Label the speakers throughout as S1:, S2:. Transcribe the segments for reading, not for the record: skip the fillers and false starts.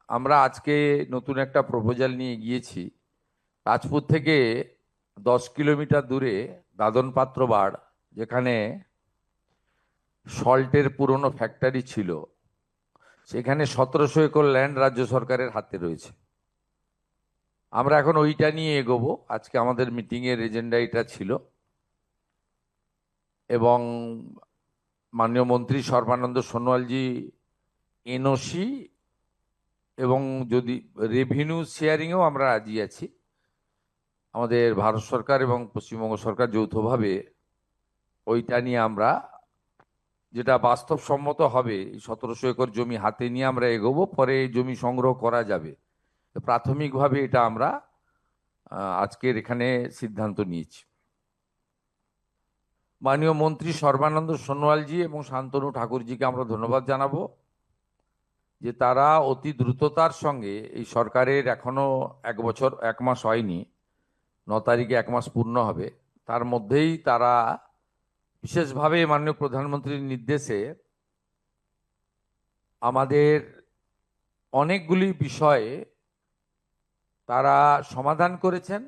S1: আমরা আজকে নতুন একটা প্রপোজাল নিয়ে গিয়েছি। রাজপুত থেকে 10 কিলোমিটার দূরে দাদন পাত্র বাড়, যেখানে সল্টের পুরনো ফ্যাক্টরি ছিল, সেখানে 1700 একর ল্যান্ড রাজ্য সরকারের হাতে রয়েছে। আমরা এখন ওইটা নিয়ে এগোবো। আজকে আমাদের মিটিং এর এজেন্ডা এটা ছিল, এবং মাননীয় মন্ত্রী সর্বানন্দ সোনোয়ালজি এনওসি এবং যদি রেভিনিউ শেয়ারিংও আমরা রাজি আছি। আমাদের ভারত সরকার এবং পশ্চিমবঙ্গ সরকার যৌথভাবে ওইটা নিয়ে আমরা, যেটা বাস্তবসম্মত হবে, এই 1700 একর জমি হাতে নিয়ে আমরা এগোবো। পরে এই জমি সংগ্রহ করা যাবে। তো প্রাথমিকভাবে এটা আমরা আজকের এখানে সিদ্ধান্ত নিয়েছি। মাননীয় মন্ত্রী সর্বানন্দ সোনোয়ালজি এবং শান্তনু ঠাকুরজিকে আমরা ধন্যবাদ জানাবো যে তারা অতি দ্রুততার সঙ্গে, এই সরকারের এখনো 1 বছর 1 মাস হয়নি, 9 তারিখে 1 মাস পূর্ণ হবে, তার মধ্যেই তারা বিশেষভাবে মাননীয় প্রধানমন্ত্রীর নির্দেশে আমাদের অনেকগুলি বিষয়ে তারা সমাধান করেছেন।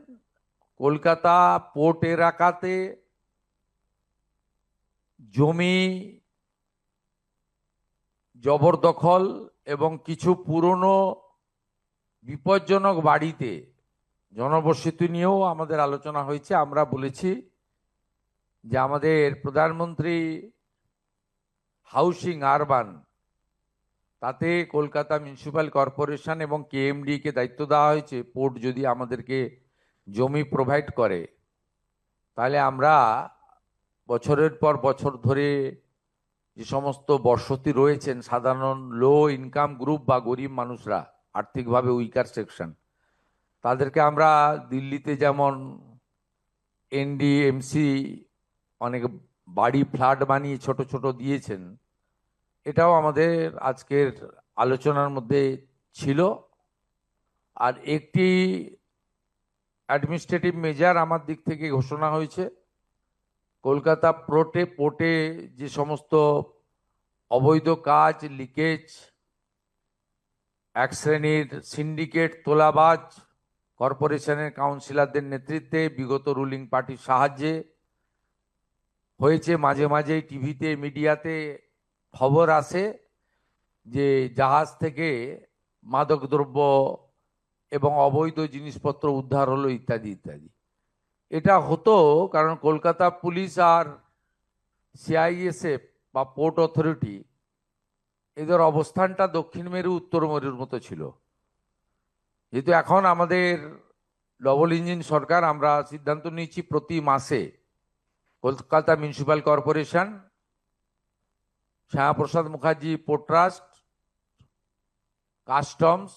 S1: কলকাতা পোর্ট এলাকাতে জমি জবরদখল এবং কিছু পুরনো বিপজ্জনক বাড়িতে জনবসতি নিয়েও আমাদের আলোচনা হয়েছে। আমরা বলেছি যে আমাদের প্রধানমন্ত্রী হাউসিং আরবান, তাতে কলকাতা মিউনিসিপ্যাল কর্পোরেশন এবং কেএমডি কে দায়িত্ব দেওয়া হয়েছে। পোর্ট যদি আমাদেরকে জমি প্রোভাইড করে, তাহলে আমরা বছরের পর বছর ধরে যে সমস্ত বসতি রয়েছেন, সাধারণ লো ইনকাম গ্রুপ বা গরিব মানুষরা, আর্থিকভাবে উইকার সেকশন, তাদেরকে আমরা দিল্লিতে যেমন এনডিএমসি অনেক বাড়ি ফ্ল্যাট বানিয়ে ছোট ছোট দিয়েছেন, এটাও আমাদের আজকের আলোচনার মধ্যে ছিল। আর একটি অ্যাডমিনিস্ট্রেটিভ মেজার আমার দিক থেকে ঘোষণা হয়েছে। কলকাতা পোর্টে যে সমস্ত অবৈধ কাজ, লিকেজ, এক শ্রেণীর সিন্ডিকেট, তোলাবাজ কর্পোরেশনের কাউন্সিলরদের নেতৃত্বে বিগত রুলিং পার্টির সাহায্যে হয়েছে, মাঝে মাঝেই টিভিতে মিডিয়াতে খবর আসে যে জাহাজ থেকে মাদকদ্রব্য এবং অবৈধ জিনিসপত্র উদ্ধার হলো, ইত্যাদি ইত্যাদি। এটা হতো কারণ কলকাতা পুলিশ আর সিআইএসএফ বা পোর্ট অথরিটি, এদের অবস্থানটা দক্ষিণ মেরু উত্তর মেরুর মতো ছিল। যেহেতু এখন আমাদের ডবল ইঞ্জিন সরকার, আমরা সিদ্ধান্ত নিয়েছি প্রতি মাসে Kolkata municipal corporation, Shyama Prasad Mookerjee port trust, customs,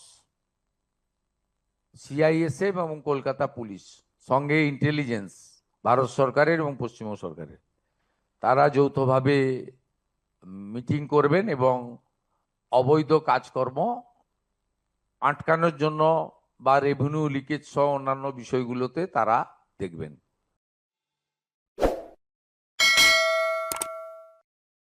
S1: CISF এবং কলকাতা পুলিশ, সঙ্গে ইন্টেলিজেন্স, ভারত সরকারের এবং পশ্চিমবঙ্গ সরকারের, তারা যৌথভাবে মিটিং করবেন এবং অবৈধ কাজকর্ম আটকানোর জন্য বা রেভিনিউ লিকেজ সহ অন্যান্য বিষয়গুলোতে তারা দেখবেন।